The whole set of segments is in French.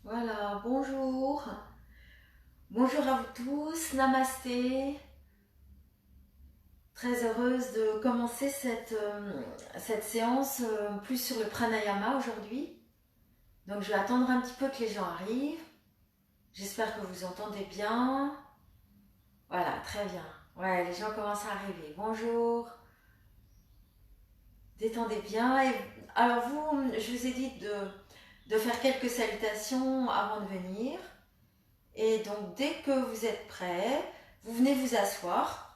Voilà, bonjour. Bonjour à vous tous, namasté. Très heureuse de commencer cette séance plus sur le pranayama aujourd'hui. Donc je vais attendre un petit peu que les gens arrivent. J'espère que vous entendez bien. Voilà, très bien. Ouais, les gens commencent à arriver. Bonjour. Détendez bien. Alors vous, je vous ai dit de faire quelques salutations avant de venir. Et donc dès que vous êtes prêts, vous venez vous asseoir.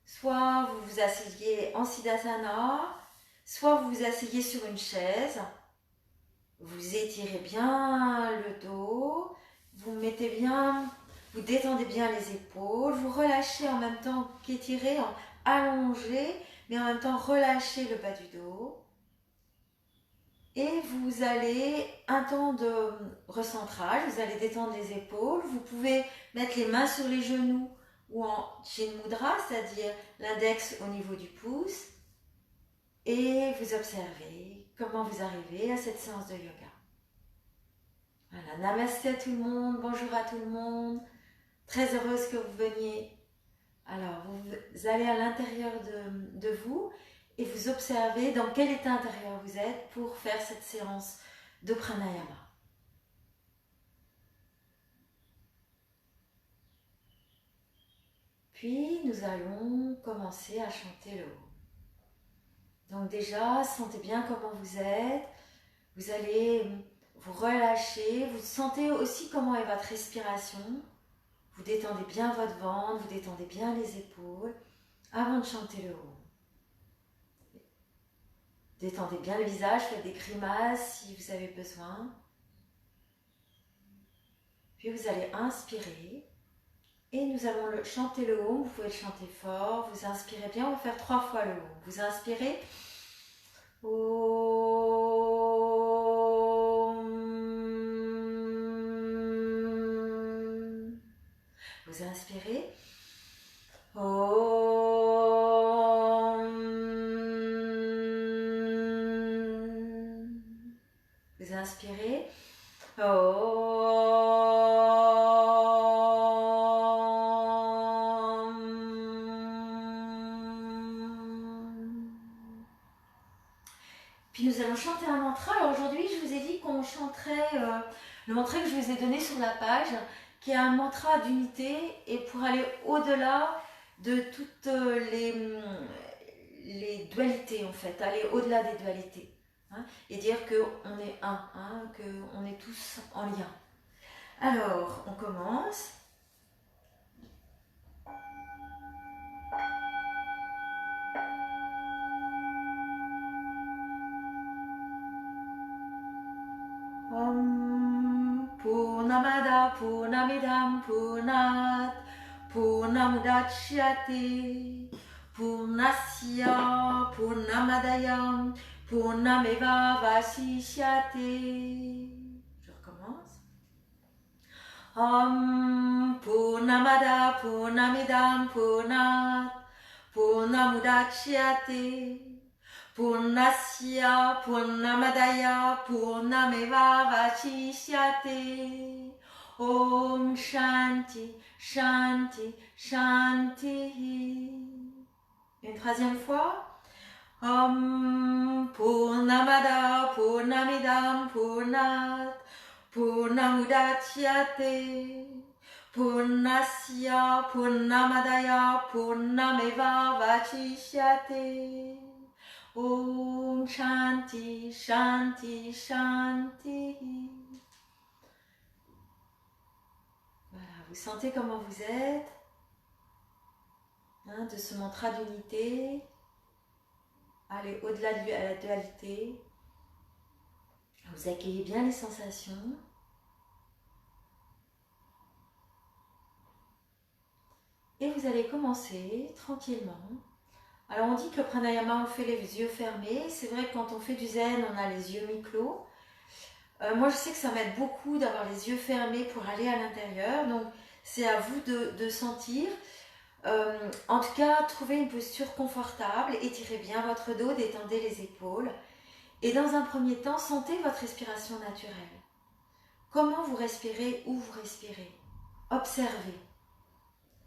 Soit vous vous asseyez en Siddhasana, soit vous vous asseyez sur une chaise. Vous étirez bien le dos, vous mettez bien, vous détendez bien les épaules, vous relâchez en même temps qu'étirer, allongez, mais en même temps relâchez le bas du dos. Et vous allez, un temps de recentrage, vous allez détendre les épaules, vous pouvez mettre les mains sur les genoux ou en Chin Mudra, c'est-à-dire l'index au niveau du pouce, et vous observez comment vous arrivez à cette séance de yoga. Voilà, namasté à tout le monde, bonjour à tout le monde, très heureuse que vous veniez. Alors, vous allez à l'intérieur de vous et vous observez dans quel état intérieur vous êtes pour faire cette séance de pranayama. Puis, nous allons commencer à chanter le Om. Donc déjà, sentez bien comment vous êtes. Vous allez vous relâcher. Vous sentez aussi comment est votre respiration. Vous détendez bien votre ventre, vous détendez bien les épaules avant de chanter le Om. Détendez bien le visage, faites des grimaces si vous avez besoin. Puis vous allez inspirer. Et nous allons chanter le Om. Vous pouvez le chanter fort. Vous inspirez bien. On va faire 3 fois le Om. Vous inspirez. Om. Vous inspirez. Om. Vous inspirez. Puis nous allons chanter un mantra. Alors aujourd'hui, je vous ai dit qu'on chanterait le mantra que je vous ai donné sur la page, qui est un mantra d'unité et pour aller au-delà de toutes les dualités en fait, aller au-delà des dualités. Hein, et dire qu'on est un, hein, qu'on est tous en lien. Alors, on commence. Om Purnamada Purnamidam Purnat Purnamudachyate Purnasya Purnamadayam Purnameva Vasishyate. Je recommence. Om Purnamada Purnamidam Purnat Purnamudachyate Purnasya Purnamadaya Purnameva Vashishyate. Om Shanti Shanti Shanti. Une troisième fois. Om Purnamada Purnamidam Purnat Purnamudachyate Purnasya Purnamadaya Purnameva Vashishyate. Om Shanti Shanti Shanti. Voilà, vous sentez comment vous êtes, hein, de ce mantra d'unité, aller au-delà de la dualité. Vous accueillez bien les sensations. Et vous allez commencer tranquillement. Alors on dit que le pranayama, on fait les yeux fermés. C'est vrai que quand on fait du zen, on a les yeux mi-clos. Moi je sais que ça m'aide beaucoup d'avoir les yeux fermés pour aller à l'intérieur. Donc c'est à vous de sentir. En tout cas, trouvez une posture confortable. Étirez bien votre dos, détendez les épaules. Et dans un premier temps, sentez votre respiration naturelle. comment vous respirez, où vous respirez. Observez.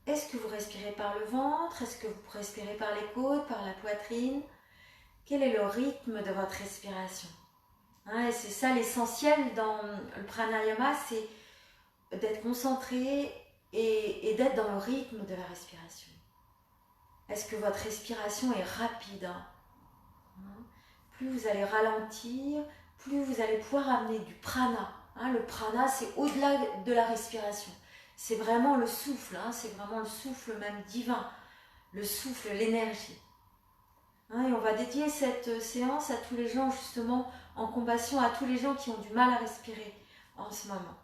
Est-ce que vous respirez par le ventre? Est-ce que vous respirez par les côtes, par la poitrine? Quel est le rythme de votre respiration? Et c'est ça l'essentiel dans le pranayama, c'est d'être concentré et d'être dans le rythme de la respiration. Est-ce que votre respiration est rapide? Plus vous allez ralentir, plus vous allez pouvoir amener du prana. Le prana, c'est au-delà de la respiration. C'est vraiment le souffle, c'est vraiment le souffle même divin, le souffle, l'énergie. Et on va dédier cette séance à tous les gens, justement, en compassion, à tous les gens qui ont du mal à respirer en ce moment.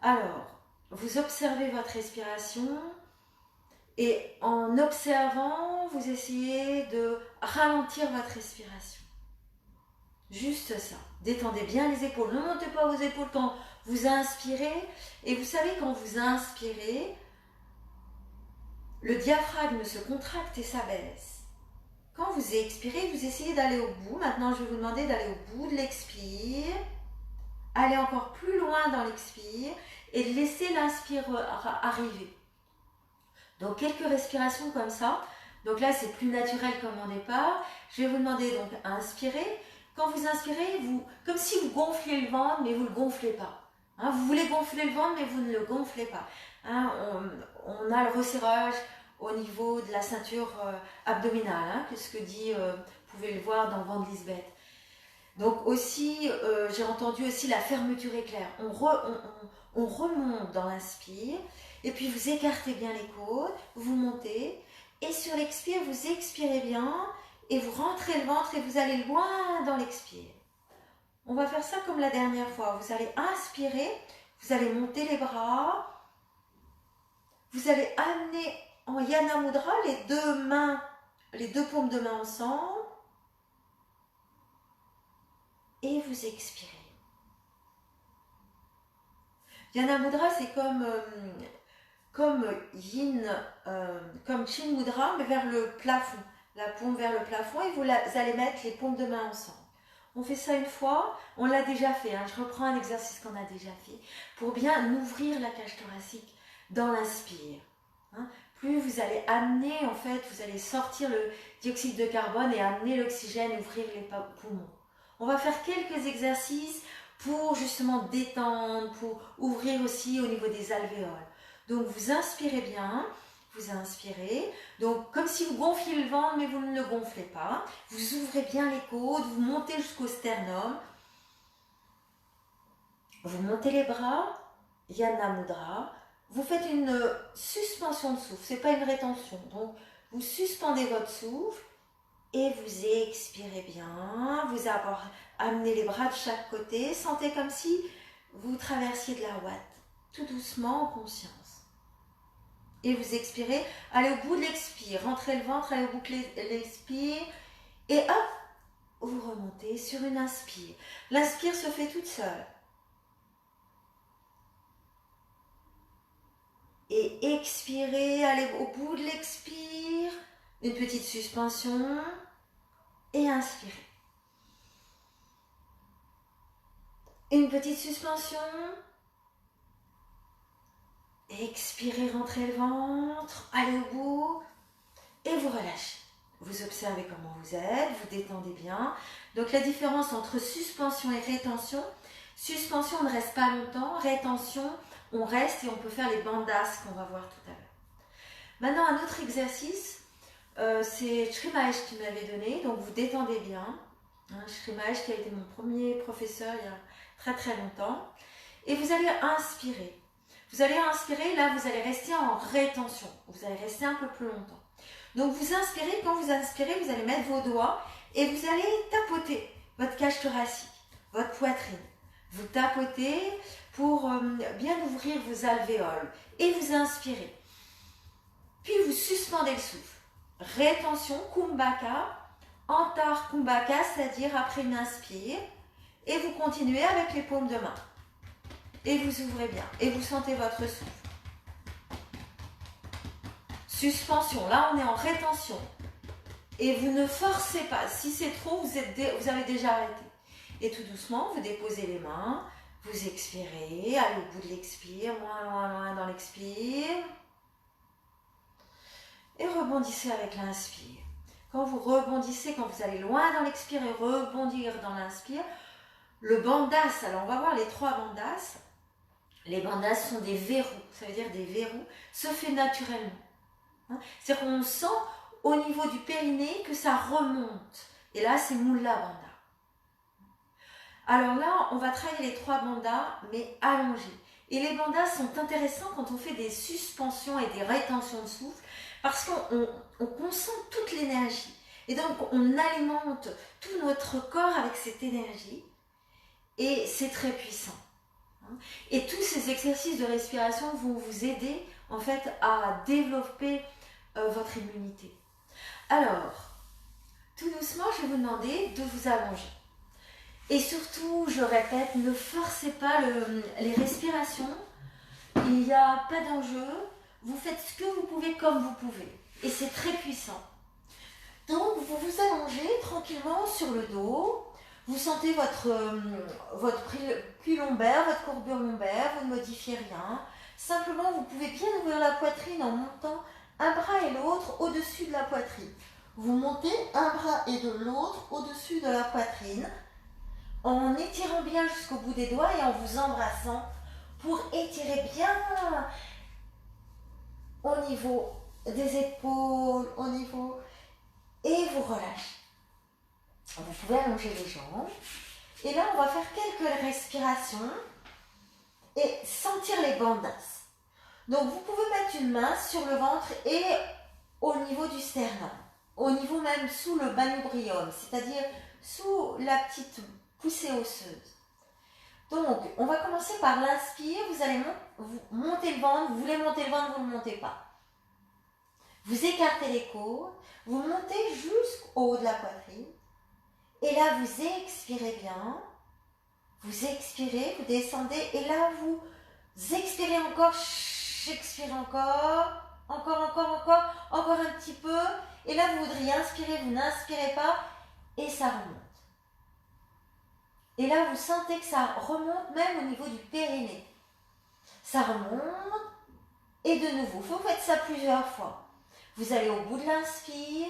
Alors, vous observez votre respiration et en observant, vous essayez de ralentir votre respiration. Juste ça. Détendez bien les épaules. Ne montez pas vos épaules quand vous inspirez. Et vous savez, quand vous inspirez, le diaphragme se contracte et s'abaisse. Quand vous expirez, vous essayez d'aller au bout. Maintenant, je vais vous demander d'aller au bout de l'expire. Allez encore plus loin dans l'expire et de laisser l'inspire arriver. Donc, quelques respirations comme ça. Donc là, c'est plus naturel comme au départ. Je vais vous demander donc à inspirer. Quand vous inspirez, comme si vous gonfliez le ventre, mais vous ne le gonflez pas. Vous voulez gonfler le ventre, mais vous ne le gonflez pas. On a le resserrage au niveau de la ceinture abdominale, que ce que dit, vous pouvez le voir dans Ventre Lisbeth. Donc aussi, j'ai entendu aussi la fermeture éclair. On remonte dans l'inspire, et puis vous écartez bien les côtes, vous montez, et sur l'expire, vous expirez bien, et vous rentrez le ventre et vous allez loin dans l'expire. On va faire ça comme la dernière fois. Vous allez inspirer, vous allez monter les bras, vous allez amener en Yana Mudra les deux paumes de main ensemble, et vous expirez. Yana Mudra, c'est comme Yin, comme Chin Mudra, mais vers le plafond. La paume vers le plafond et vous allez mettre les paumes de main ensemble. On fait ça une fois, on l'a déjà fait. Je reprends un exercice qu'on a déjà fait pour bien ouvrir la cage thoracique dans l'inspire. Plus vous allez amener, en fait, vous allez sortir le dioxyde de carbone et amener l'oxygène, ouvrir les poumons. On va faire quelques exercices pour justement détendre, pour ouvrir aussi au niveau des alvéoles. Donc vous inspirez bien. Vous inspirez, donc comme si vous gonfliez le ventre, mais vous ne le gonflez pas. Vous ouvrez bien les côtes, vous montez jusqu'au sternum. Vous montez les bras, Yana Mudra. Vous faites une suspension de souffle, ce n'est pas une rétention. Donc vous suspendez votre souffle et vous expirez bien. Vous amenez les bras de chaque côté. Sentez comme si vous traversiez de la ouate, tout doucement en conscience. Et vous expirez, allez au bout de l'expire, rentrez le ventre, allez au bout de l'expire, et hop, vous remontez sur une inspire. L'inspire se fait toute seule. Et expirez, allez au bout de l'expire, une petite suspension, et inspirez. Une petite suspension. Expirez, rentrez le ventre, allez au bout et vous relâchez. Vous observez comment vous êtes, vous détendez bien. Donc la différence entre suspension et rétention, suspension on ne reste pas longtemps, rétention on reste et on peut faire les bandhas qu'on va voir tout à l'heure. Maintenant un autre exercice, c'est Sri Mahesh qui me l'avait donné, donc vous détendez bien. Sri Mahesh qui a été mon premier professeur il y a très très longtemps. Et vous allez inspirer. Vous allez inspirer, là vous allez rester en rétention, vous allez rester un peu plus longtemps. Donc vous inspirez, quand vous inspirez, vous allez mettre vos doigts et vous allez tapoter votre cage thoracique, votre poitrine. Vous tapotez pour bien ouvrir vos alvéoles et vous inspirez. Puis vous suspendez le souffle. Rétention, Kumbhaka, Antar Kumbhaka, c'est-à-dire après une inspire. Et vous continuez avec les paumes de main. Et vous ouvrez bien. Et vous sentez votre souffle. Suspension. Là, on est en rétention. Et vous ne forcez pas. Si c'est trop, vous avez déjà arrêté. Et tout doucement, vous déposez les mains, vous expirez, allez au bout de l'expire, loin, loin, loin dans l'expire. Et rebondissez avec l'inspire. Quand vous rebondissez, quand vous allez loin dans l'expire et rebondir dans l'inspire, le bandhas, alors on va voir les 3 bandhas. Les bandhas sont des verrous, ça veut dire des verrous, se fait naturellement. C'est-à-dire qu'on sent au niveau du périnée que ça remonte. Et là, c'est Mula Bandha. Alors là, on va travailler les 3 bandhas, mais allongés. Et les bandhas sont intéressants quand on fait des suspensions et des rétentions de souffle, parce qu'on concentre toute l'énergie. Et donc, on alimente tout notre corps avec cette énergie. Et c'est très puissant. Et tous ces exercices de respiration vont vous aider, en fait, à développer votre immunité. Alors, tout doucement, je vais vous demander de vous allonger. Et surtout, je répète, ne forcez pas les respirations. Il n'y a pas d'enjeu. Vous faites ce que vous pouvez comme vous pouvez. Et c'est très puissant. Donc, vous vous allongez tranquillement sur le dos. Vous sentez votre pli lombaire, votre courbure lombaire. Vous ne modifiez rien. Simplement, vous pouvez bien ouvrir la poitrine en montant un bras et l'autre au-dessus de la poitrine. Vous montez un bras et de l'autre au-dessus de la poitrine, en étirant bien jusqu'au bout des doigts et en vous embrassant pour étirer bien au niveau des épaules, au niveau... Et vous relâchez. Vous pouvez allonger les jambes. Et là, on va faire quelques respirations et sentir les bandhas. Donc, vous pouvez mettre une main sur le ventre et au niveau du sternum, au niveau même sous le manubrium, c'est-à-dire sous la petite poussée osseuse. Donc, on va commencer par l'inspire. Vous allez monter le ventre. Vous voulez monter le ventre, vous ne le montez pas. Vous écartez les côtes. Vous montez jusqu'au haut de la poitrine. Et là, vous expirez bien. Vous expirez, vous descendez. Et là, vous expirez encore. Expirez encore un petit peu. Et là, vous voudriez inspirer, vous n'inspirez pas. Et ça remonte. Et là, vous sentez que ça remonte même au niveau du périnée. Ça remonte. Et de nouveau, vous faites ça plusieurs fois. Vous allez au bout de l'inspire.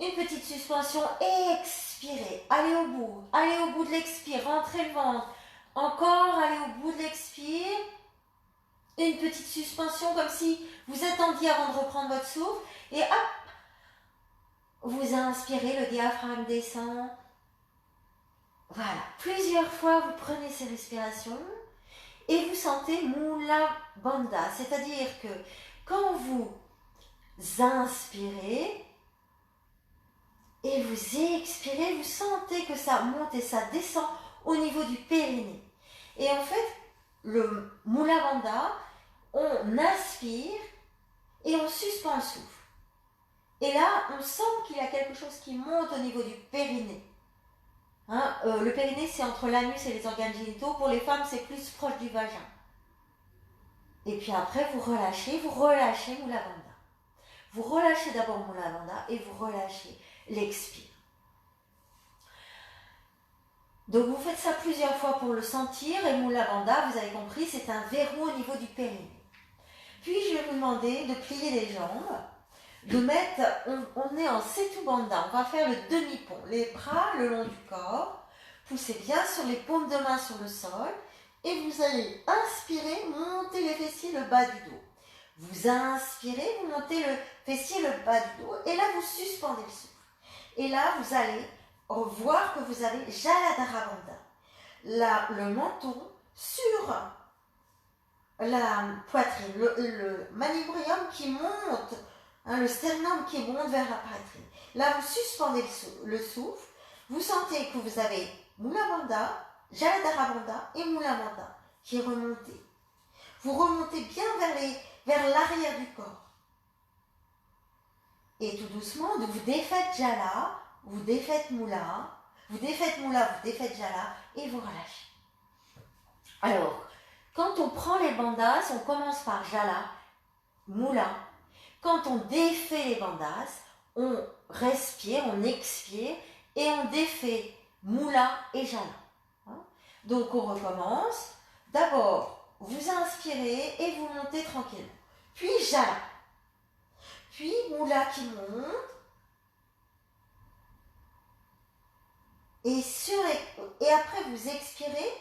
Une petite suspension. Expirez. Allez au bout de l'expire. Rentrez le ventre. Encore, allez au bout de l'expire. Une petite suspension comme si vous attendiez avant de reprendre votre souffle. Et hop, vous inspirez, le diaphragme descend. Voilà, plusieurs fois vous prenez ces respirations et vous sentez Mula Bandha, c'est-à-dire que quand vous inspirez et vous expirez, vous sentez que ça monte et ça descend au niveau du périnée. Et en fait, le Mula Bandha, on inspire et on suspend le souffle. Et là, on sent qu'il y a quelque chose qui monte au niveau du périnée. Le périnée, c'est entre l'anus et les organes génitaux. Pour les femmes, c'est plus proche du vagin. Et puis après, vous relâchez Mula Bandha. Vous relâchez d'abord Mula Bandha et vous relâchez l'expire. Donc vous faites ça plusieurs fois pour le sentir. Et Mula Bandha, vous avez compris, c'est un verrou au niveau du périnée. Puis je vais vous demander de plier les jambes. De mettre, on est en Setu Bandha, on va faire le demi-pont, les bras le long du corps, poussez bien sur les paumes de main sur le sol et vous allez inspirer, monter les fessiers, le bas du dos. Vous inspirez, vous montez le fessier, le bas du dos et là vous suspendez le souffle. Et là vous allez voir que vous avez Jaladhara Bandha, là, le menton sur la poitrine, le manubrium qui monte, le sternum qui monte vers la poitrine. Là, vous suspendez le souffle. Vous sentez que vous avez Mula Bandha, Jaladhara Bandha et Mula Bandha qui est remonté. Vous remontez bien vers l'arrière du corps. Et tout doucement, vous défaites Jala, vous défaites Mula, vous défaites Jala et vous relâchez. Alors, quand on prend les bandhas, on commence par Jala, Mula. Quand on défait les bandhas, on respire, on expire et on défait Mula et Jala. Donc on recommence. D'abord, vous inspirez et vous montez tranquillement. Puis Jala. Puis Moula qui monte. Et après vous expirez,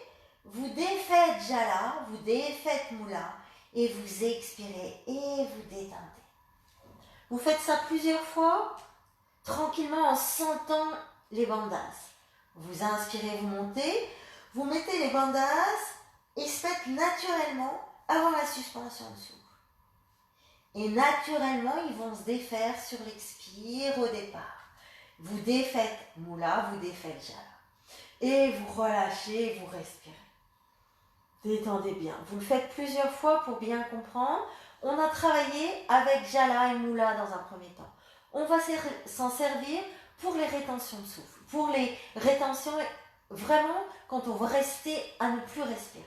vous défaites Jala, vous défaites Moula. Et vous expirez et vous détendez. Vous faites ça plusieurs fois, tranquillement en sentant les bandages. Vous inspirez, vous montez, vous mettez les bandages et se faites naturellement avant la suspension de souffle. Et naturellement, ils vont se défaire sur l'expire au départ. Vous défaites Moula, vous défaites Jala. Et vous relâchez, vous respirez. Détendez bien. Vous le faites plusieurs fois pour bien comprendre. On a travaillé avec Jala et Moula dans un premier temps. On va s'en servir pour les rétentions de souffle. Pour les rétentions, vraiment, quand on veut rester à ne plus respirer.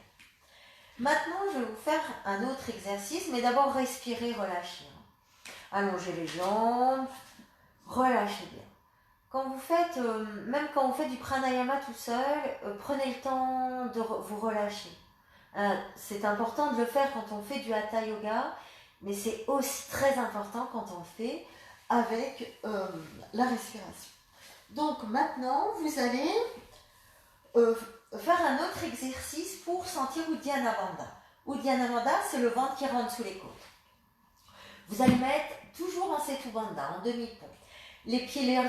Maintenant, je vais vous faire un autre exercice, mais d'abord respirer, relâcher. Allongez les jambes, relâchez bien. Quand vous faites, même quand vous faites du pranayama tout seul, prenez le temps de vous relâcher. C'est important de le faire quand on fait du hatha yoga, mais c'est aussi très important quand on le fait avec la respiration. Donc maintenant, vous allez faire un autre exercice pour sentir Uddiyana Bandha. Uddiyana Bandha, c'est le ventre qui rentre sous les côtes. Vous allez mettre toujours en Setu Bandha, en demi-pont. Les pieds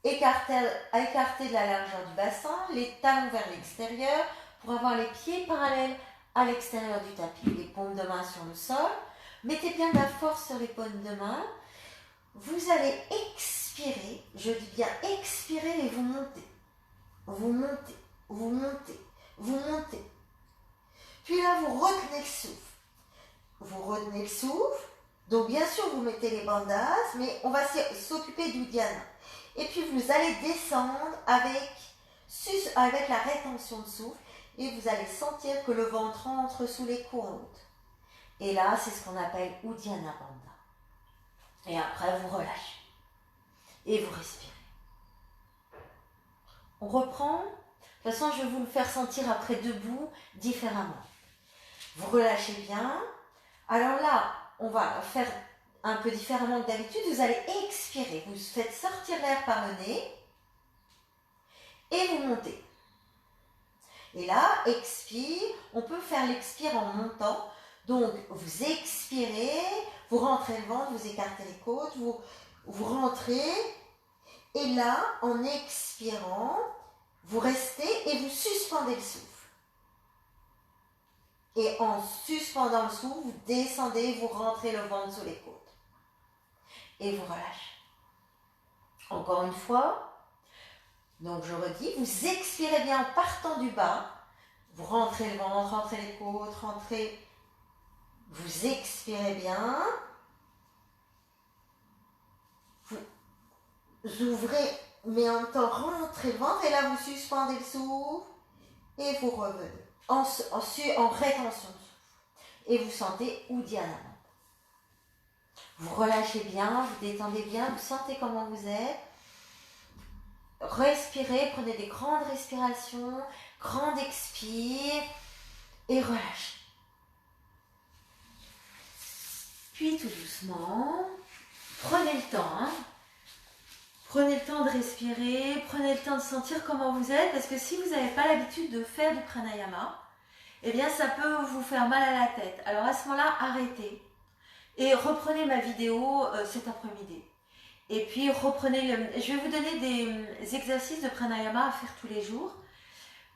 écartés de la largeur du bassin, les talons vers l'extérieur, pour avoir les pieds parallèles à l'extérieur du tapis, les paumes de main sur le sol. Mettez bien de la force sur les paumes de main. Vous allez expirer, je dis bien expirer et vous montez. Vous montez, vous montez, vous montez. Puis là, vous retenez le souffle. Vous retenez le souffle. Donc bien sûr, vous mettez les bandages, mais on va s'occuper d'Uddiyana. Et puis vous allez descendre avec la rétention de souffle. Et vous allez sentir que le ventre entre sous les côtes. Et là, c'est ce qu'on appelle Uddiyana Bandha. Et après, vous relâchez. Et vous respirez. On reprend. De toute façon, je vais vous le faire sentir après debout différemment. Vous relâchez bien. Alors là, on va faire un peu différemment que d'habitude. Vous allez expirer. Vous faites sortir l'air par le nez. Et vous montez. Et là, expire, on peut faire l'expire en montant. Donc, vous expirez, vous rentrez le ventre, vous écartez les côtes, vous rentrez. Et là, en expirant, vous restez et vous suspendez le souffle. Et en suspendant le souffle, vous descendez, vous rentrez le ventre sous les côtes. Et vous relâchez. Encore une fois. Donc je redis, vous expirez bien en partant du bas, vous rentrez le ventre, rentrez les côtes, rentrez, vous expirez bien, vous ouvrez, mais en même temps rentrez le ventre, et là vous suspendez le souffle, et vous revenez, en rétention de souffle, et vous sentez Uddiyana Bandha. Vous relâchez bien, vous détendez bien, vous sentez comment vous êtes. Respirez, prenez des grandes respirations, grande expire et relâchez. Puis tout doucement, prenez le temps. Prenez le temps de respirer, prenez le temps de sentir comment vous êtes, parce que si vous n'avez pas l'habitude de faire du pranayama, eh bien ça peut vous faire mal à la tête. Alors à ce moment-là, arrêtez et reprenez ma vidéo cet après-midi. Et puis reprenez, je vais vous donner des exercices de pranayama à faire tous les jours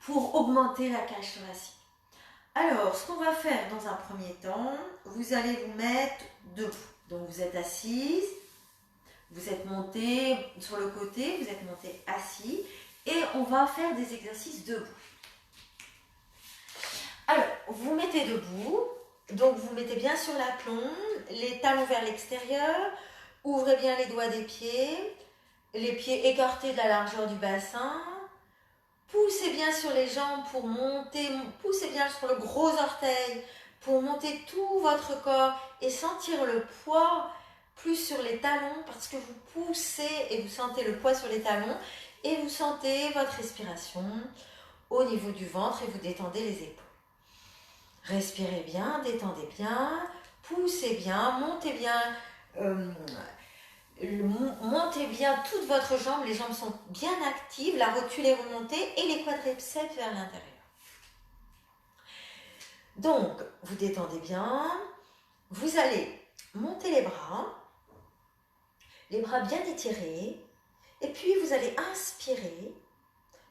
pour augmenter la cage thoracique. Alors, ce qu'on va faire dans un premier temps, vous allez vous mettre debout. Donc vous êtes assise, vous êtes monté sur le côté, vous êtes monté assis et on va faire des exercices debout. Alors, vous mettez debout, donc vous mettez bien sur l'aplomb, les talons vers l'extérieur. Ouvrez bien les doigts des pieds, les pieds écartés de la largeur du bassin. Poussez bien sur les jambes pour monter, poussez bien sur le gros orteil pour monter tout votre corps et sentir le poids plus sur les talons parce que vous poussez et vous sentez le poids sur les talons et vous sentez votre respiration. au niveau du ventre et vous détendez les épaules. Respirez bien, détendez bien, poussez bien, montez bien, montez bien toute votre jambe, les jambes sont bien actives, la rotule est remontée et les quadriceps vers l'intérieur. Donc, vous détendez bien, vous allez monter les bras bien étirés, et puis vous allez inspirer,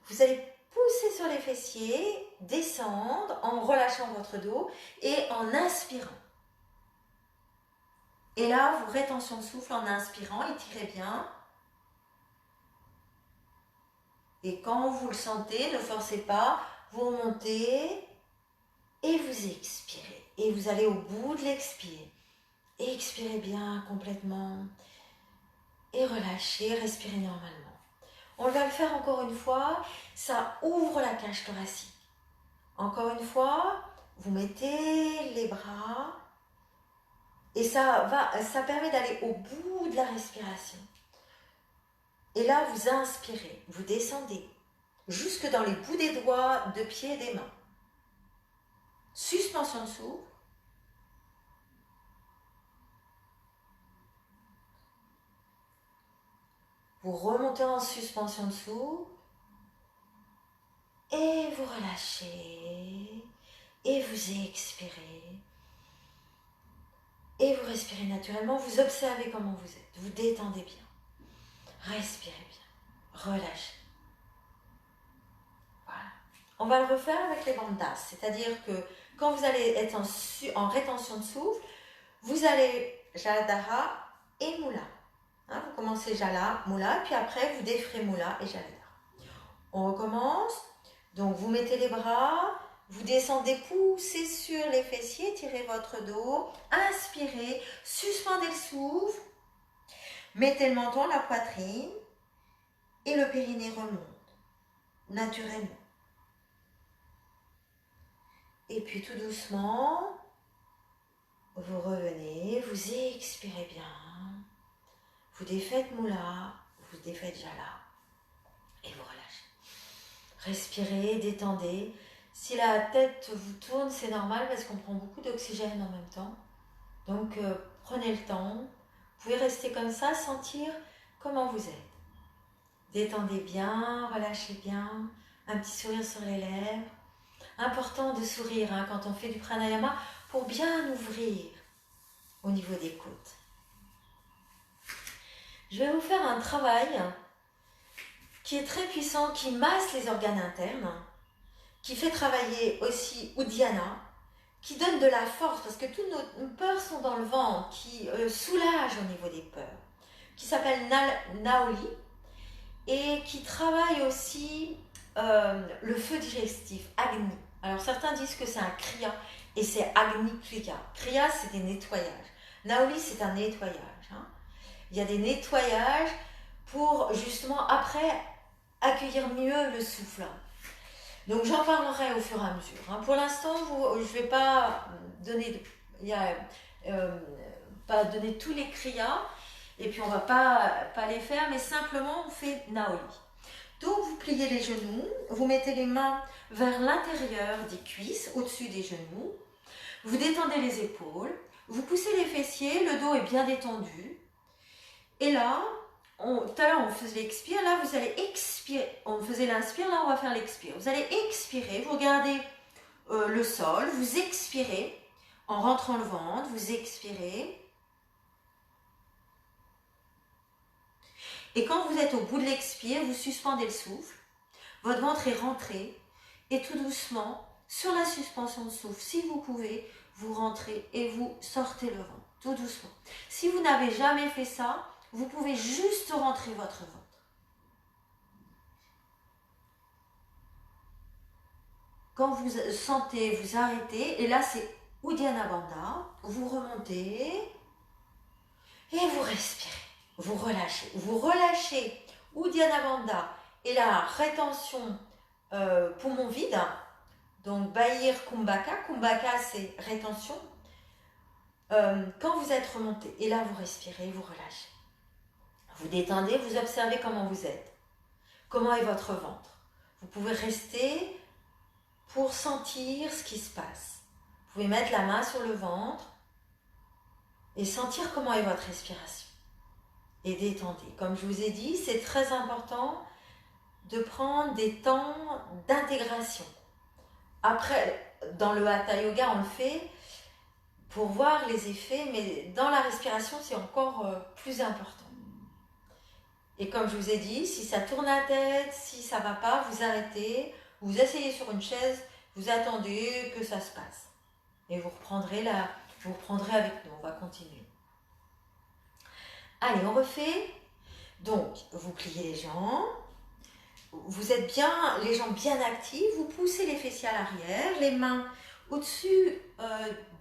vous allez pousser sur les fessiers, descendre en relâchant votre dos et en inspirant. Et là, vous rétention de souffle en inspirant, étirez bien. Et quand vous le sentez, ne forcez pas, vous remontez et vous expirez. Et vous allez au bout de l'expire. Expirez bien complètement et relâchez, respirez normalement. On va le faire encore une fois, ça ouvre la cage thoracique. Encore une fois, vous mettez les bras et ça permet d'aller au bout de la respiration. Et là, vous inspirez, vous descendez jusque dans les bouts des doigts, de pieds et des mains. Suspension de souffle. Vous remontez en suspension de souffle et vous relâchez et vous expirez et vous respirez naturellement. Vous observez comment vous êtes, vous détendez bien, respirez bien, relâchez. Voilà. On va le refaire avec les bandas, c'est-à-dire que quand vous allez être en rétention de souffle, vous allez Jaladhara et Mula. Hein, vous commencez Jala, Mula, puis après vous déferez Mula et Jaladhara. On recommence. Donc vous mettez les bras, vous descendez, poussez sur les fessiers, tirez votre dos, inspirez, suspendez le souffle, mettez le menton, la poitrine et le périnée remonte naturellement. Et puis tout doucement, vous revenez, vous expirez bien, vous défaites Mula, vous défaites Jala et vous relâchez. Respirez, détendez. Si la tête vous tourne, c'est normal parce qu'on prend beaucoup d'oxygène en même temps. Donc prenez le temps. Vous pouvez rester comme ça, sentir comment vous êtes. Détendez bien, relâchez bien. Un petit sourire sur les lèvres. Important de sourire quand on fait du pranayama pour bien ouvrir au niveau des côtes. Je vais vous faire un travail qui est très puissant, qui masse les organes internes, qui fait travailler aussi Uddiyana, qui donne de la force, parce que toutes nos peurs sont dans le ventre, qui soulage au niveau des peurs, qui s'appelle Naoli, et qui travaille aussi le feu digestif, Agni. Alors certains disent que c'est un Kriya, et c'est Agni Kriya. Kriya, c'est des nettoyages. Naoli, c'est un nettoyage. Il y a des nettoyages pour justement après accueillir mieux le souffle. Donc j'en parlerai au fur et à mesure. Pour l'instant, je ne vais pas donner, pas donner tous les kriyas, et puis on ne va pas les faire, mais simplement on fait Naoli. Donc vous pliez les genoux, vous mettez les mains vers l'intérieur des cuisses, au-dessus des genoux, vous détendez les épaules, vous poussez les fessiers, le dos est bien détendu, et là, tout à l'heure on faisait l'expire, là vous allez expirer, on faisait l'inspire, là on va faire l'expire. Vous allez expirer, vous regardez le sol, vous expirez en rentrant le ventre, vous expirez. Et quand vous êtes au bout de l'expire, vous suspendez le souffle, votre ventre est rentré et tout doucement, sur la suspension de souffle, si vous pouvez, vous rentrez et vous sortez le ventre, tout doucement. Si vous n'avez jamais fait ça, vous pouvez juste rentrer votre ventre. Quand vous sentez, vous arrêtez. Et là, c'est Uddiyana Bandha. Vous remontez et vous respirez. Vous relâchez. Vous relâchez Uddiyana Bandha et la rétention poumon vide. Donc, Bahir Kumbhaka. Kumbhaka, c'est rétention. Quand vous êtes remonté. Et là, vous respirez, vous relâchez. Vous détendez, vous observez comment vous êtes. Comment est votre ventre. Vous pouvez rester pour sentir ce qui se passe. Vous pouvez mettre la main sur le ventre et sentir comment est votre respiration. Et détendez. Comme je vous ai dit, c'est très important de prendre des temps d'intégration. Après, dans le Hatha Yoga, on le fait pour voir les effets, mais dans la respiration, c'est encore plus important. Et comme je vous ai dit, si ça tourne la tête, si ça ne va pas, vous arrêtez, vous asseyez sur une chaise, vous attendez que ça se passe. Et vous reprendrez avec nous, on va continuer. Allez, on refait. Donc, vous pliez les jambes. Vous êtes bien, les jambes bien actives, vous poussez les fessiers à l'arrière, les mains au-dessus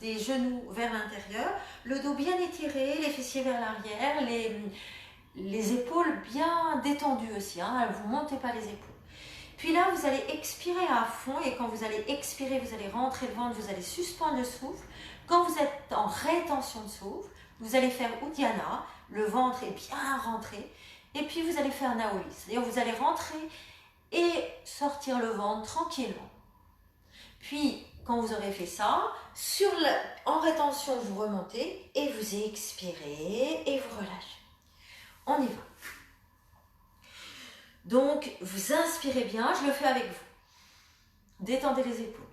des genoux vers l'intérieur, le dos bien étiré, les fessiers vers l'arrière, les épaules bien détendues aussi, hein, vous ne montez pas les épaules. Puis là, vous allez expirer à fond et quand vous allez expirer, vous allez rentrer le ventre, vous allez suspendre le souffle. Quand vous êtes en rétention de souffle, vous allez faire Uddiyana, le ventre est bien rentré. Et puis vous allez faire Naoli, c'est-à-dire vous allez rentrer et sortir le ventre tranquillement. Puis, quand vous aurez fait ça, en rétention, vous remontez et vous expirez et vous relâchez. On y va. Donc, vous inspirez bien, je le fais avec vous. Détendez les épaules.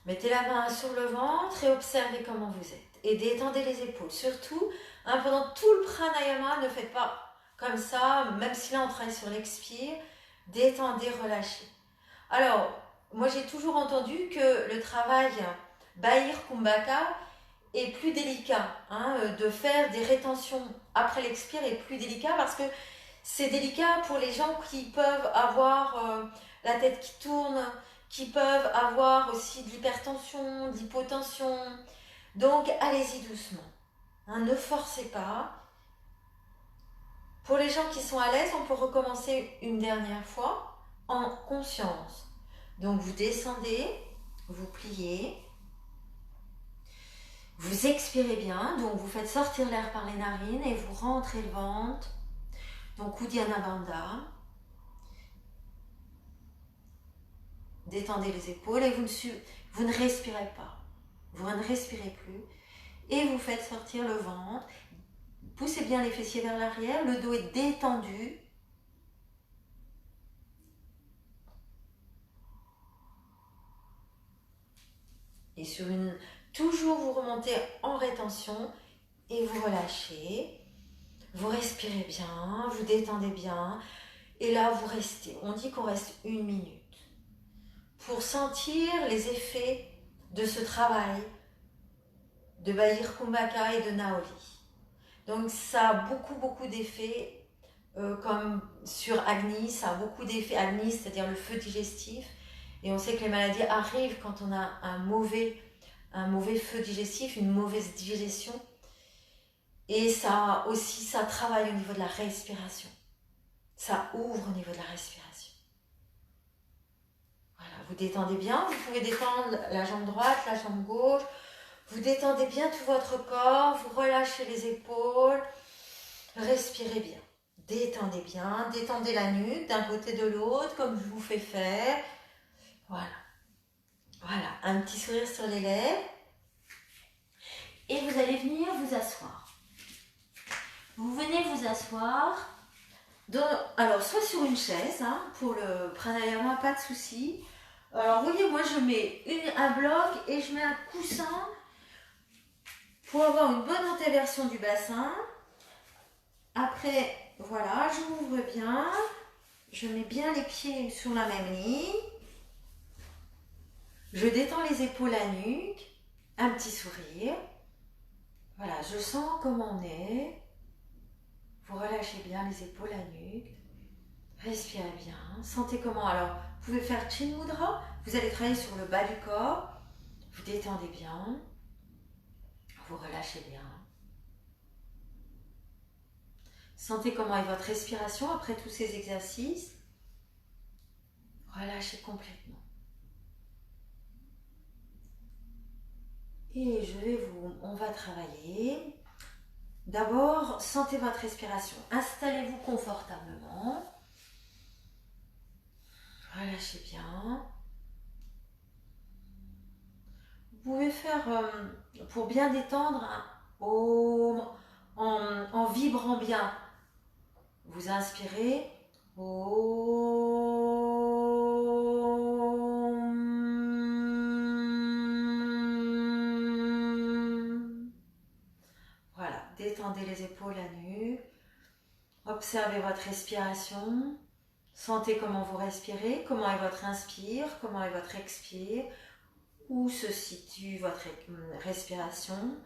Mettez la main sur le ventre et observez comment vous êtes. Et détendez les épaules. Surtout, pendant tout le pranayama, ne faites pas comme ça, même si là on travaille sur l'expire, détendez, relâchez. Alors, moi j'ai toujours entendu que le travail Bahir Kumbhaka est plus délicat. De faire des rétentions après l'expire est plus délicat parce que c'est délicat pour les gens qui peuvent avoir la tête qui tourne, qui peuvent avoir aussi de l'hypertension, de l'hypotension. Donc, allez-y doucement. Ne forcez pas. Pour les gens qui sont à l'aise, on peut recommencer une dernière fois en conscience. Donc, vous descendez, vous pliez, vous expirez bien, donc vous faites sortir l'air par les narines et vous rentrez le ventre. Donc, Uddiyana Bandha. Détendez les épaules et vous ne respirez pas. Vous ne respirez plus. Et vous faites sortir le ventre. Poussez bien les fessiers vers l'arrière. Le dos est détendu. Et toujours vous remontez en rétention et vous relâchez. Vous respirez bien, vous détendez bien. Et là, vous restez. On dit qu'on reste 1 minute. Pour sentir les effets de ce travail de Bahir Kumbhaka et de Naoli. Donc ça a beaucoup d'effets, comme sur Agni, ça a beaucoup d'effets. Agni, c'est-à-dire le feu digestif. Et on sait que les maladies arrivent quand on a un mauvais feu digestif, une mauvaise digestion. Et ça travaille au niveau de la respiration. Ça ouvre au niveau de la respiration. Voilà, vous détendez bien, vous pouvez détendre la jambe droite, la jambe gauche. Vous détendez bien tout votre corps, vous relâchez les épaules. Respirez bien. Détendez bien, détendez la nuque d'un côté de l'autre, comme je vous fais faire. Voilà. Voilà, un petit sourire sur les lèvres. Et vous allez venir vous asseoir. Vous venez vous asseoir, alors soit sur une chaise, pour le pranayama, pas de souci. Alors vous voyez, moi je mets un bloc et je mets un coussin pour avoir une bonne antéversion du bassin. Après, voilà, j'ouvre bien, je mets bien les pieds sur la même ligne. Je détends les épaules, la nuque, un petit sourire. Voilà, je sens comment on est. Vous relâchez bien les épaules, la nuque. Respirez bien. Sentez comment. Alors, vous pouvez faire Chin Mudra. Vous allez travailler sur le bas du corps. Vous détendez bien. Vous relâchez bien. Sentez comment est votre respiration après tous ces exercices. Relâchez complètement. Et on va travailler. D'abord, sentez votre respiration. Installez-vous confortablement. Relâchez bien. Vous pouvez faire, pour bien détendre, un Om en vibrant bien. Vous inspirez. Om. Voilà, détendez les épaules, la nuque. Observez votre respiration. Sentez comment vous respirez, comment est votre inspire, comment est votre expire, où se situe votre respiration,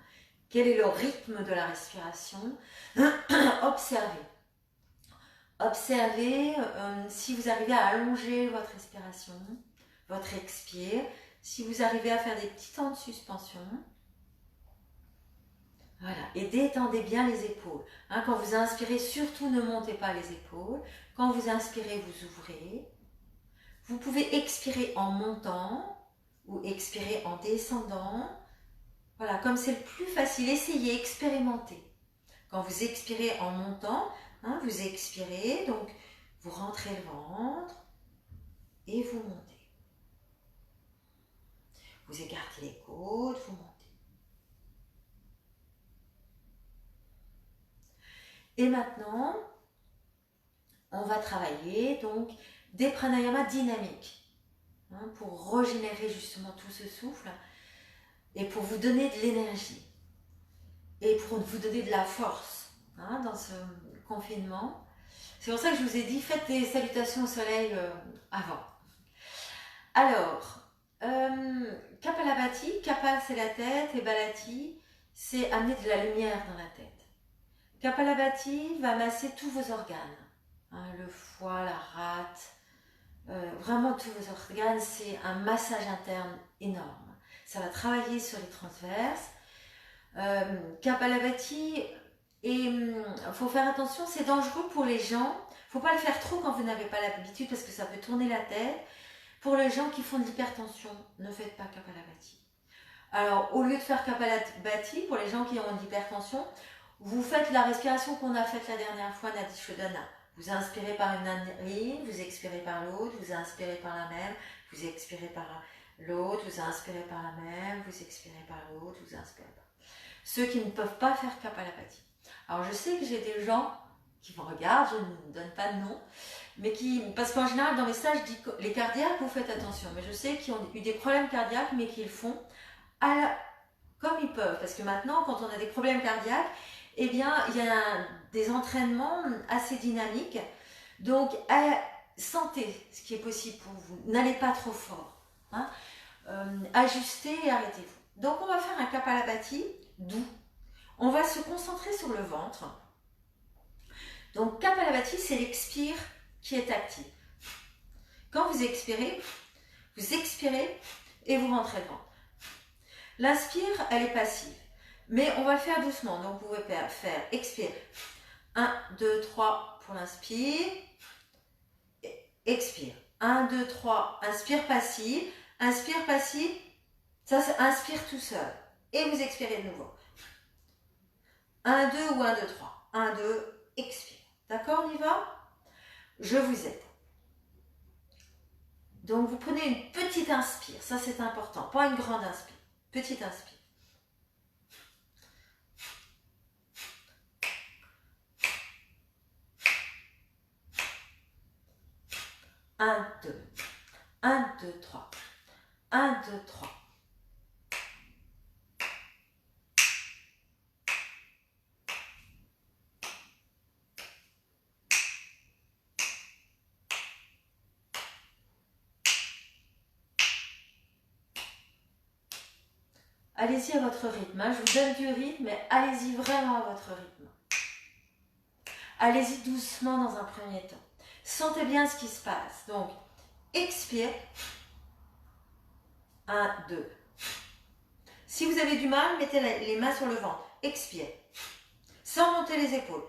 quel est le rythme de la respiration. Observez. Observez si vous arrivez à allonger votre respiration, votre expire, si vous arrivez à faire des petits temps de suspension. Voilà, et détendez bien les épaules. Quand vous inspirez, surtout ne montez pas les épaules. Quand vous inspirez, vous ouvrez. Vous pouvez expirer en montant ou expirer en descendant. Voilà, comme c'est le plus facile, essayez, expérimentez. Quand vous expirez en montant, vous expirez, donc vous rentrez le ventre et vous montez. Vous écartez les côtes, vous montez. Et maintenant, on va travailler donc des pranayamas dynamiques pour régénérer justement tout ce souffle et pour vous donner de l'énergie et pour vous donner de la force dans ce confinement. C'est pour ça que je vous ai dit, faites des salutations au soleil avant. Alors, Kapalabhati, Kapa c'est la tête et Balati c'est amener de la lumière dans la tête. Kapalabhati va masser tous vos organes, le foie, la rate, vraiment tous vos organes, c'est un massage interne énorme. Ça va travailler sur les transverses. Kapalabhati, il faut faire attention, c'est dangereux pour les gens. Il ne faut pas le faire trop quand vous n'avez pas l'habitude parce que ça peut tourner la tête. Pour les gens qui font de l'hypertension, ne faites pas Kapalabhati. Alors, au lieu de faire Kapalabhati, pour les gens qui ont de l'hypertension, vous faites la respiration qu'on a faite la dernière fois, Nadi Shodhana. Vous inspirez par une narine, vous expirez par l'autre, vous inspirez par la même, vous expirez par l'autre, vous inspirez par la même, vous expirez par l'autre, vous inspirez par... Ceux qui ne peuvent pas faire Kapalabhati. Alors je sais que j'ai des gens qui me regardent, je ne donne pas de nom, mais parce qu'en général dans mes stages, je dis que les cardiaques, vous faites attention, mais je sais qu'ils ont eu des problèmes cardiaques, mais qu'ils font comme ils peuvent, parce que maintenant, quand on a des problèmes cardiaques, eh bien, il y a des entraînements assez dynamiques, donc sentez ce qui est possible pour vous, n'allez pas trop fort, ajustez et arrêtez-vous. Donc on va faire un Kapalabhati doux, on va se concentrer sur le ventre. Donc Kapalabhati, c'est l'expire qui est actif. Quand vous expirez et vous rentrez le ventre. L'inspire, elle est passive, mais on va le faire doucement. Donc vous pouvez faire expire. 1, 2, 3 pour l'inspire. Expire. 1, 2, 3. Inspire passive. Inspire passive. Ça, c'est inspire tout seul. Et vous expirez de nouveau. 1, 2 ou 1, 2, 3. 1, 2, expire. D'accord, on y va? Je vous aide. Donc vous prenez une petite inspire. Ça, c'est important. Pas une grande inspire. Petite inspire. Un, deux. 1, 2, 3. 1, 2, 3. Allez-y à votre rythme. Je vous donne du rythme, mais allez-y vraiment à votre rythme. Allez-y doucement dans un premier temps. Sentez bien ce qui se passe. Donc, expire. 1, 2. Si vous avez du mal, mettez les mains sur le ventre. Expire. Sans monter les épaules.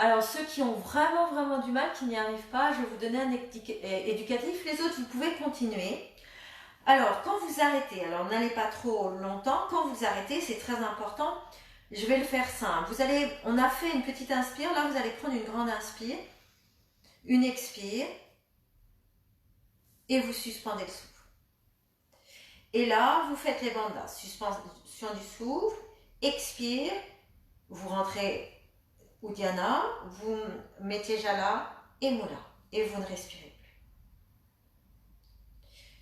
Alors ceux qui ont vraiment du mal, qui n'y arrivent pas, je vais vous donner un éducatif. Les autres, vous pouvez continuer. Alors, quand vous arrêtez, alors n'allez pas trop longtemps, quand vous arrêtez, c'est très important, je vais le faire simple. On a fait une petite inspire, là vous allez prendre une grande inspire, une expire, et vous suspendez le souffle. Et là, vous faites les bandas, suspension du souffle, expire, vous rentrez Uddiyana, vous mettez Jala et Mula, et vous ne respirez plus.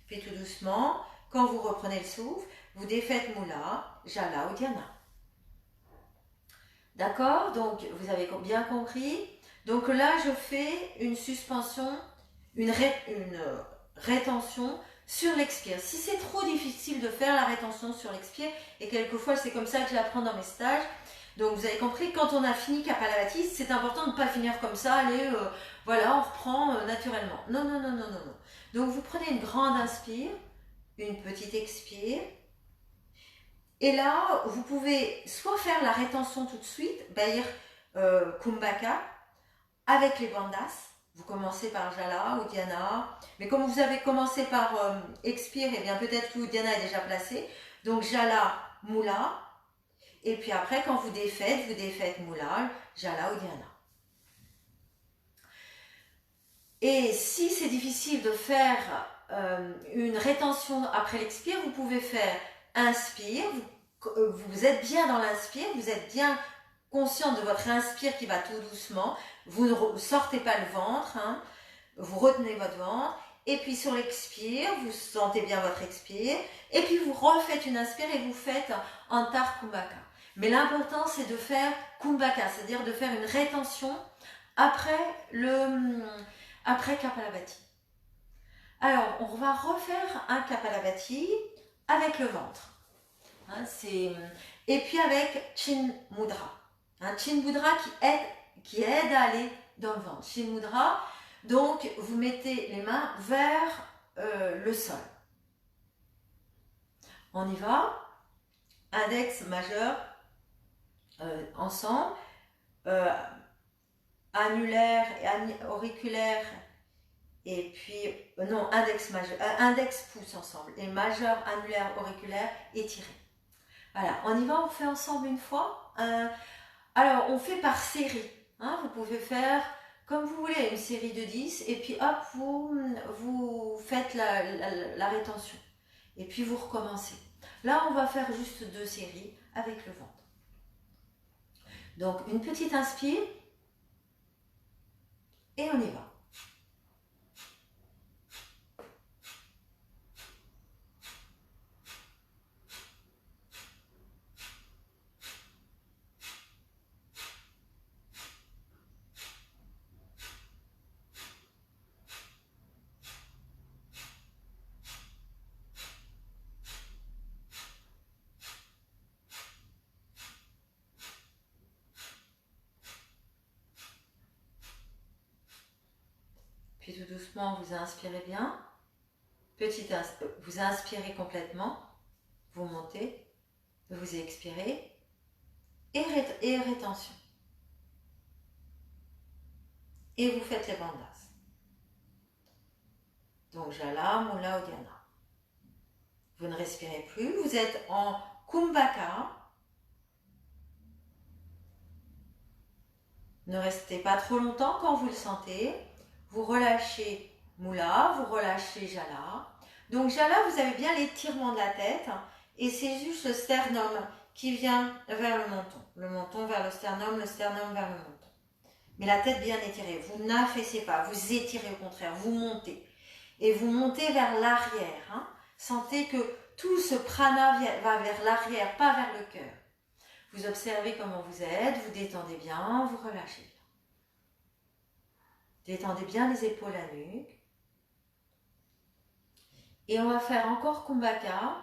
Puis tout doucement, quand vous reprenez le souffle, vous défaites Mula, Jala, Uddiyana. D'accord? Donc, vous avez bien compris. Donc là, je fais une suspension, une rétention sur l'expire. Si c'est trop difficile de faire la rétention sur l'expire, et quelquefois c'est comme ça que je l'apprends dans mes stages, donc vous avez compris, quand on a fini Kapalabhati, c'est important de ne pas finir comme ça, allez, voilà, on reprend naturellement. Non. Donc vous prenez une grande inspire, une petite expire, et là, vous pouvez soit faire la rétention tout de suite, Bair Kumbhaka, avec les bandas. Vous commencez par Jala, Uddiyana, mais comme vous avez commencé par expire, et bien peut-être que Uddiyana est déjà placé. Donc Jala, Mula, et puis après quand vous défaites Mula, Jala, Uddiyana. Et si c'est difficile de faire une rétention après l'expire, vous pouvez faire inspire, vous êtes bien dans l'inspire, vous êtes bien conscient de votre inspire qui va tout doucement, vous ne sortez pas le ventre, hein, vous retenez votre ventre, et puis sur l'expire, vous sentez bien votre expire, et puis vous refaites une inspire et vous faites Antar Kumbhaka. Mais l'important c'est de faire Kumbhaka, c'est-à-dire de faire une rétention après Kapalabhati. Alors, on va refaire un Kapalabhati avec le ventre. Hein, et puis avec Chin Mudra. Un Chin Mudra qui aide à aller dans le ventre. Chin Mudra, donc vous mettez les mains vers le sol. On y va. Index majeur ensemble. Annulaire et auriculaire. Et puis, index pouce ensemble. Et majeur, annulaire, auriculaire, étiré. Voilà, on y va, on fait ensemble une fois. Alors, on fait par série. Hein, vous pouvez faire comme vous voulez, une série de 10. Et puis, hop, vous faites la rétention. Et puis, vous recommencez. Là, on va faire juste 2 séries avec le ventre. Donc, une petite inspire. Et on y va. Puis tout doucement, vous inspirez bien. Vous inspirez complètement. Vous montez. Vous expirez. Et rétention. Et vous faites les bandas. Donc Jala, Mula, Uddiyana. Vous ne respirez plus. Vous êtes en Kumbhaka. Ne restez pas trop longtemps quand vous le sentez. Vous relâchez Mula, vous relâchez Jala. Donc Jala, vous avez bien l'étirement de la tête et c'est juste le sternum qui vient vers le menton vers le sternum vers le menton. Mais la tête bien étirée, vous n'affaissez pas, vous étirez au contraire, vous montez. Et vous montez vers l'arrière. Hein. Sentez que tout ce prana va vers l'arrière, pas vers le cœur. Vous observez comment vous êtes, vous détendez bien, vous relâchez. Détendez bien les épaules, la nuque. Et on va faire encore Kumbhaka.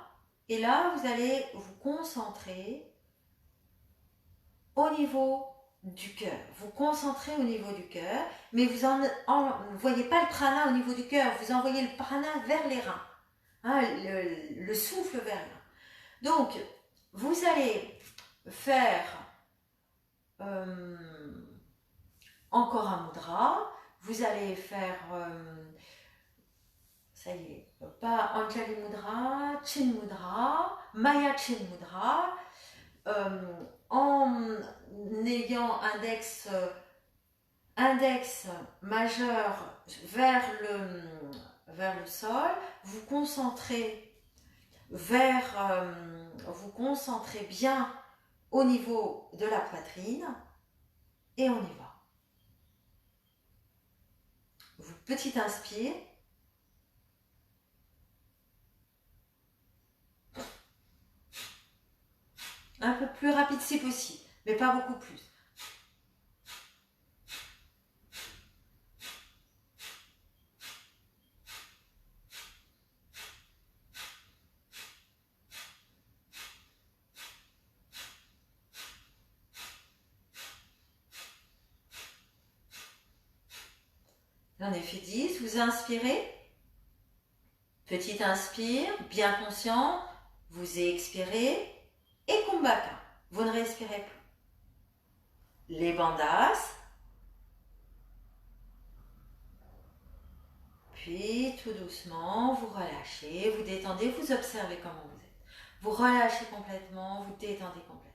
Et là, vous allez vous concentrer au niveau du cœur. Vous concentrez au niveau du cœur, mais vous ne voyez pas le prana au niveau du cœur. Vous envoyez le prana vers les reins. Hein, le souffle vers les reins. Donc, vous allez faire encore un mudra. Vous allez faire, ça y est, pas Anjali Mudra, Chin Mudra, Maya Chin Mudra, en ayant index majeur vers le sol, vous concentrez bien au niveau de la poitrine et on y va. Vous petit inspire. Un peu plus rapide si possible, mais pas beaucoup plus. J'en ai fait 10, vous inspirez. Petit inspire, bien conscient, vous expirez. Et Kumbhaka, vous ne respirez plus. Les bandhas. Puis tout doucement, vous relâchez, vous détendez, vous observez comment vous êtes. Vous relâchez complètement, vous détendez complètement.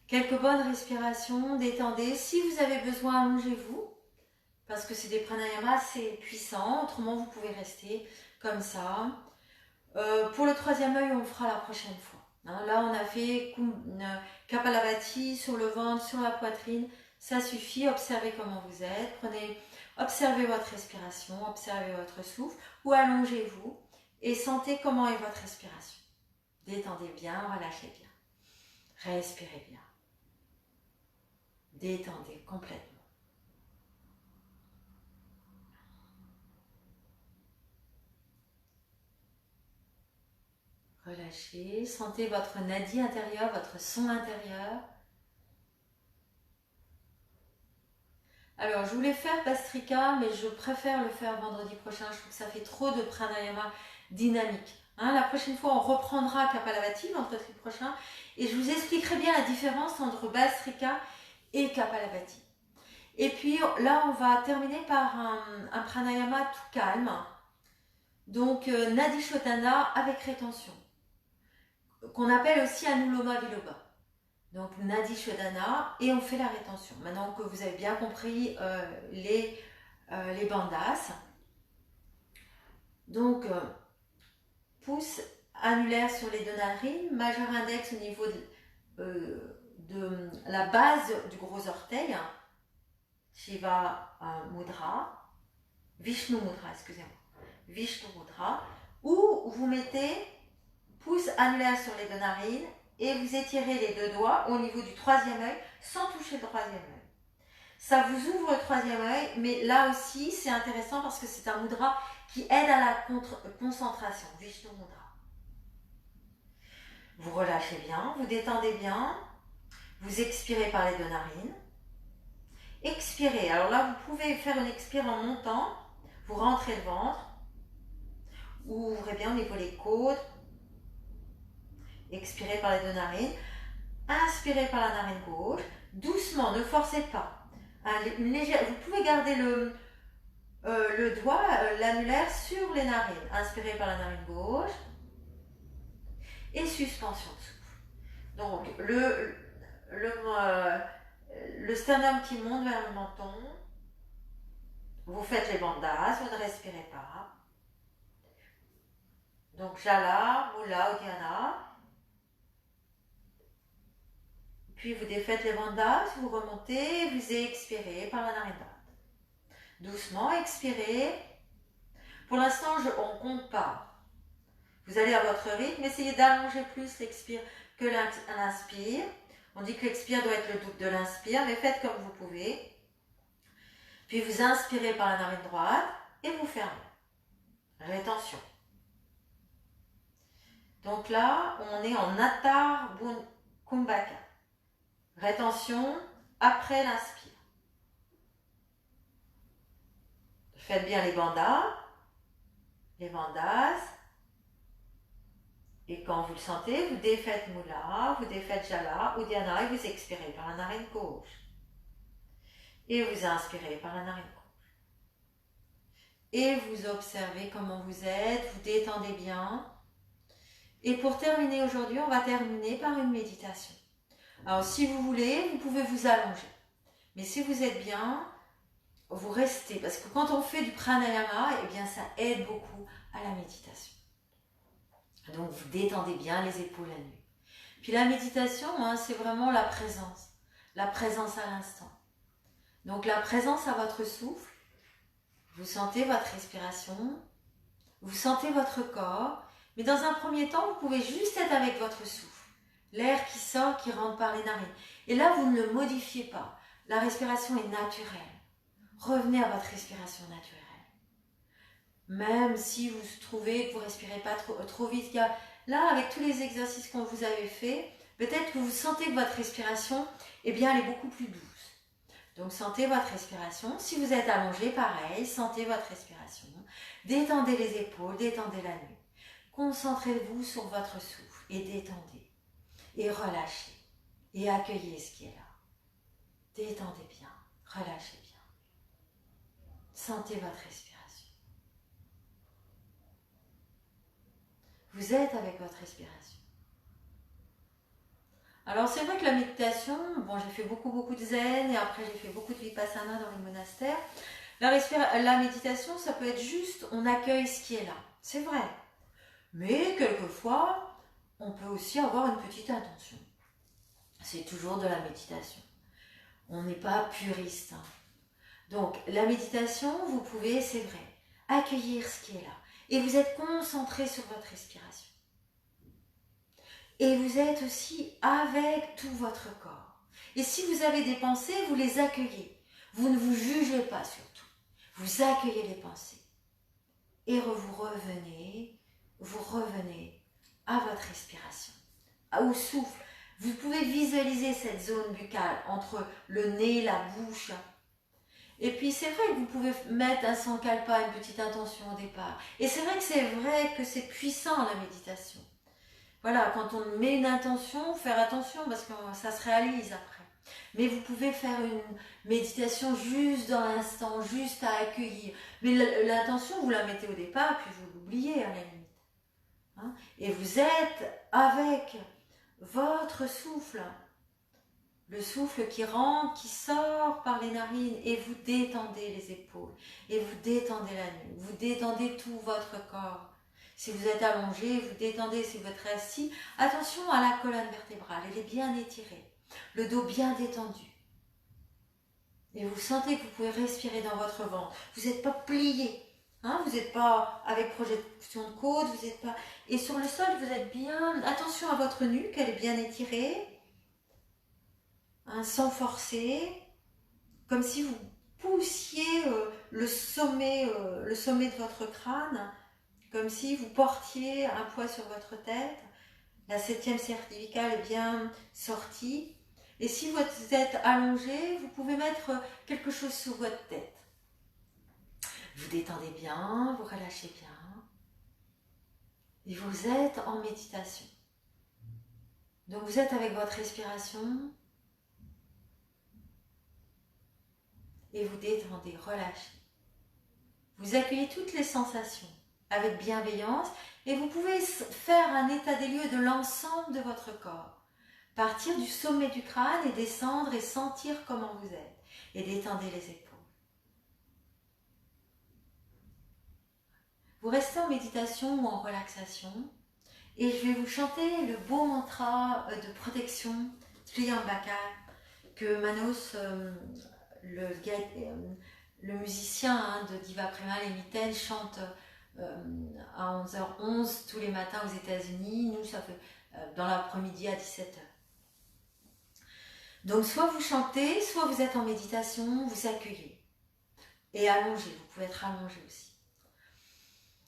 Quelques bonnes respirations, détendez. Si vous avez besoin, allongez-vous. Parce que c'est des pranayamas assez puissants. Autrement, vous pouvez rester comme ça. Pour le troisième œil, on le fera la prochaine fois. Hein, là, on a fait Kapalabhati sur le ventre, sur la poitrine. Ça suffit. Observez comment vous êtes. Observez votre respiration, observez votre souffle. Ou allongez-vous et sentez comment est votre respiration. Détendez bien, relâchez bien. Respirez bien. Détendez complètement. Relâchez, sentez votre nadi intérieur, votre son intérieur. Alors, je voulais faire Bastrika, mais je préfère le faire vendredi prochain. Je trouve que ça fait trop de pranayama dynamique. Hein, la prochaine fois, on reprendra Kapalabhati vendredi prochain et je vous expliquerai bien la différence entre Bastrika et Kapalabhati. Et puis là, on va terminer par un pranayama tout calme. Donc, Nadi Shodhana avec rétention, qu'on appelle aussi Anuloma Viloba. Donc Nadi Shodhana et on fait la rétention. Maintenant que vous avez bien compris les bandhas. Donc pouce annulaire sur les deux narines, majeur index au niveau de la base du gros orteil, Shiva Mudra, Vishnu Mudra, excusez-moi, Vishnu Mudra, où vous mettez pouce annulaire sur les deux narines et vous étirez les deux doigts au niveau du troisième œil sans toucher le troisième œil. Ça vous ouvre le troisième œil, mais là aussi c'est intéressant parce que c'est un mudra qui aide à la concentration, Vishnu Mudra. Vous relâchez bien, vous détendez bien, vous expirez par les deux narines. Expirez, alors là vous pouvez faire une expire en montant, vous rentrez le ventre, ouvrez bien au niveau des côtes. Expirez par les deux narines. Inspirez par la narine gauche. Doucement, ne forcez pas. Vous pouvez garder le doigt, l'annulaire sur les narines. Inspirez par la narine gauche. Et suspension de souffle. Donc, le sternum qui monte vers le menton. Vous faites les bandhas, vous ne respirez pas. Donc, Jala, Mula, Uddiyana. Puis vous défaites les bandhas, vous remontez, vous expirez par la narine droite. Doucement, expirez. Pour l'instant, on ne compte pas. Vous allez à votre rythme, essayez d'allonger plus l'expire que l'inspire. On dit que l'expire doit être le double de l'inspire, mais faites comme vous pouvez. Puis vous inspirez par la narine droite et vous fermez. Rétention. Donc là, on est en Attar Kumbhaka. Rétention après l'inspire. Faites bien les bandhas. Et quand vous le sentez, vous défaites Mula, vous défaites Jala, Uddiyana et vous expirez par la narine gauche. Et vous inspirez par la narine gauche. Et vous observez comment vous êtes, vous détendez bien. Et pour terminer aujourd'hui, on va terminer par une méditation. Alors si vous voulez, vous pouvez vous allonger. Mais si vous êtes bien, vous restez. Parce que quand on fait du pranayama, eh bien ça aide beaucoup à la méditation. Donc vous détendez bien les épaules, la nuque. Puis la méditation, c'est vraiment la présence à l'instant. Donc la présence à votre souffle, vous sentez votre respiration, vous sentez votre corps, mais dans un premier temps, vous pouvez juste être avec votre souffle, l'air qui sort, qui rentre par les narines. Et là, vous ne le modifiez pas, la respiration est naturelle. Revenez à votre respiration naturelle. Même si vous trouvez que vous ne respirez pas trop vite, là, avec tous les exercices qu'on vous avait fait, peut-être que vous sentez que votre respiration, eh bien, elle est beaucoup plus douce. Donc, sentez votre respiration. Si vous êtes allongé, pareil, sentez votre respiration. Détendez les épaules, détendez la nuque. Concentrez-vous sur votre souffle et détendez. Et relâchez. Et accueillez ce qui est là. Détendez bien, relâchez bien. Sentez votre respiration. Vous êtes avec votre respiration. Alors c'est vrai que la méditation, j'ai fait beaucoup de zen et après j'ai fait beaucoup de vipassana dans les monastères. La méditation, ça peut être juste, on accueille ce qui est là, c'est vrai. Mais quelquefois, on peut aussi avoir une petite intention. C'est toujours de la méditation. On n'est pas puriste. Donc la méditation, vous pouvez, c'est vrai, accueillir ce qui est là. Et vous êtes concentré sur votre respiration. Et vous êtes aussi avec tout votre corps. Et si vous avez des pensées, vous les accueillez. Vous ne vous jugez pas surtout. Vous accueillez les pensées. Et vous revenez à votre respiration, au souffle. Vous pouvez visualiser cette zone buccale entre le nez, la bouche. Et puis c'est vrai que vous pouvez mettre un sankalpa, une petite intention au départ. Et c'est vrai que c'est puissant la méditation. Voilà, quand on met une intention, faire attention parce que ça se réalise après. Mais vous pouvez faire une méditation juste dans l'instant, juste à accueillir. Mais l'intention, vous la mettez au départ, puis vous l'oubliez à la limite. Et vous êtes avec votre souffle. Le souffle qui rentre, qui sort par les narines et vous détendez les épaules. Et vous détendez la nuque. Vous détendez tout votre corps. Si vous êtes allongé, vous détendez. Si vous êtes assis, attention à la colonne vertébrale. Elle est bien étirée. Le dos bien détendu. Et vous sentez que vous pouvez respirer dans votre ventre. Vous n'êtes pas plié. Vous n'êtes pas avec projection de côte. Vous n'êtes pas... Et sur le sol, vous êtes bien... Attention à votre nuque. Elle est bien étirée. Sans forcer. Comme si vous poussiez le sommet de votre crâne. Comme si vous portiez un poids sur votre tête. La 7e cervicale est bien sortie. Et si vous êtes allongé, vous pouvez mettre quelque chose sur votre tête. Vous détendez bien, vous relâchez bien. Et vous êtes en méditation. Donc vous êtes avec votre respiration. Et vous détendez, relâchez. Vous accueillez toutes les sensations avec bienveillance. Et vous pouvez faire un état des lieux de l'ensemble de votre corps. Partir du sommet du crâne et descendre et sentir comment vous êtes. Et détendez les épaules. Vous restez en méditation ou en relaxation. Et je vais vous chanter le beau mantra de protection, Triambaka, que Manos, le musicien de Diva Premal et Miten, chante à 11h11 tous les matins aux États-Unis. Nous, ça fait dans l'après-midi à 17h. Donc soit vous chantez, soit vous êtes en méditation, vous accueillez. Et allongez, vous pouvez être allongé aussi.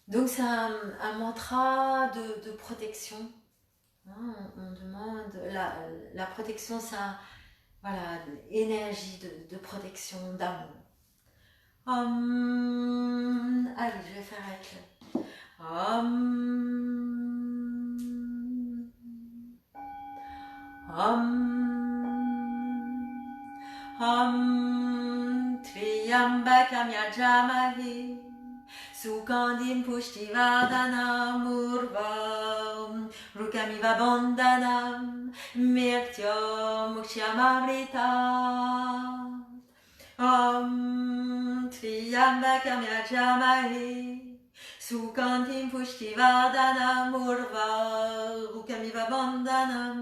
Donc c'est un mantra de protection. On demande, la protection, c'est énergie de protection, d'amour. Allez, je vais faire avec le Triambakam yajamahe Sukandim pushtivardhanam urvam Rukamiva bandhanam Myrtyam mukshyamamritam Om Triambakam yajamahe Sukandim pushtivardhanam urvam Rukamiva bandhanam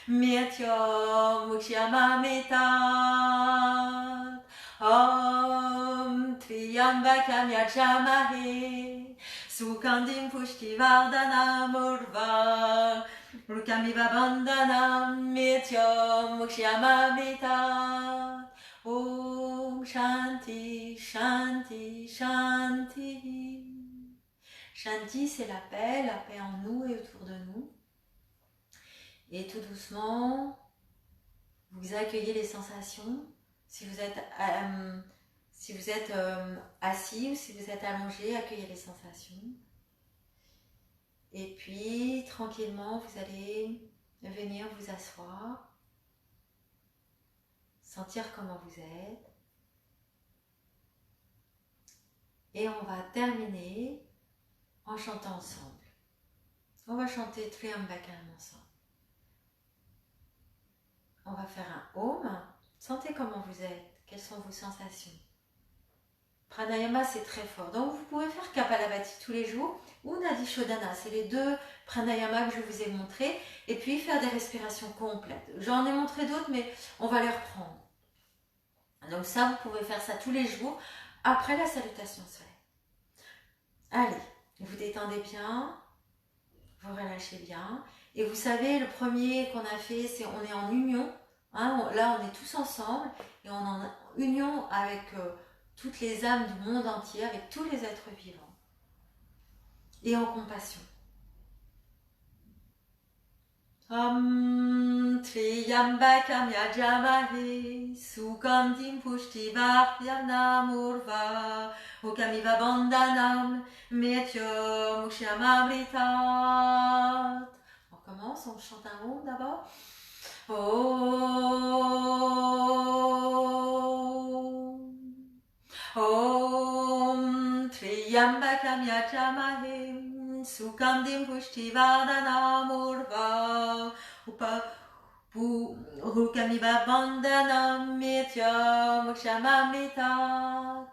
Myrtyam mukshyamamritam Om Triambakam yajamahe Sukandim pushtivardhanam urvam Rukamiva bandhanam Myrtyam mukshyamamritam Om Shanti, Shanti, Shanti. Shanti, c'est la paix en nous et autour de nous. Et tout doucement, vous accueillez les sensations. Si vous êtes assis ou si vous êtes allongé, accueillez les sensations. Et puis, tranquillement, vous allez venir vous asseoir. Sentir comment vous êtes. Et on va terminer en chantant ensemble. On va chanter Triambakam ensemble. On va faire un Om. Sentez comment vous êtes. Quelles sont vos sensations? Pranayama, c'est très fort. Donc, vous pouvez faire Kapalabhati tous les jours ou Nadi Shodhana. C'est les deux pranayamas que je vous ai montrés. Et puis, faire des respirations complètes. J'en ai montré d'autres, mais on va les reprendre. Donc ça, vous pouvez faire ça tous les jours après la salutation solaire. Allez, vous détendez bien, vous relâchez bien. Et vous savez, le premier qu'on a fait, c'est on est en union. Hein, là, on est tous ensemble et on est en union avec toutes les âmes du monde entier, avec tous les êtres vivants. Et en compassion. Om Triambakam yajamahe Sukandim pushtivardhanam urva Rukamiva bandhanam Myrtyam mukshyamamritat. On commence, on chante un Om d'abord. Om Triambakam yajamahe Sukandim pushtivardhanam urva Rukamiva bandhanam Myrtyam mukshyamamritat.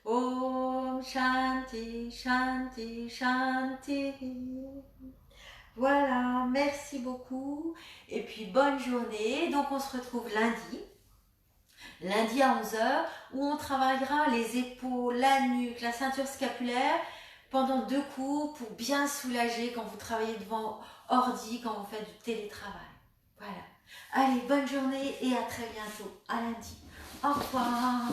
Om Shanti, Shanti, Shanti. Voilà, merci beaucoup. Et puis bonne journée. Donc on se retrouve lundi à 11h, où on travaillera les épaules, la nuque, la ceinture scapulaire pendant 2 coups pour bien soulager quand vous travaillez devant ordi, quand vous faites du télétravail. Voilà. Allez, bonne journée et à très bientôt. À lundi. Au revoir.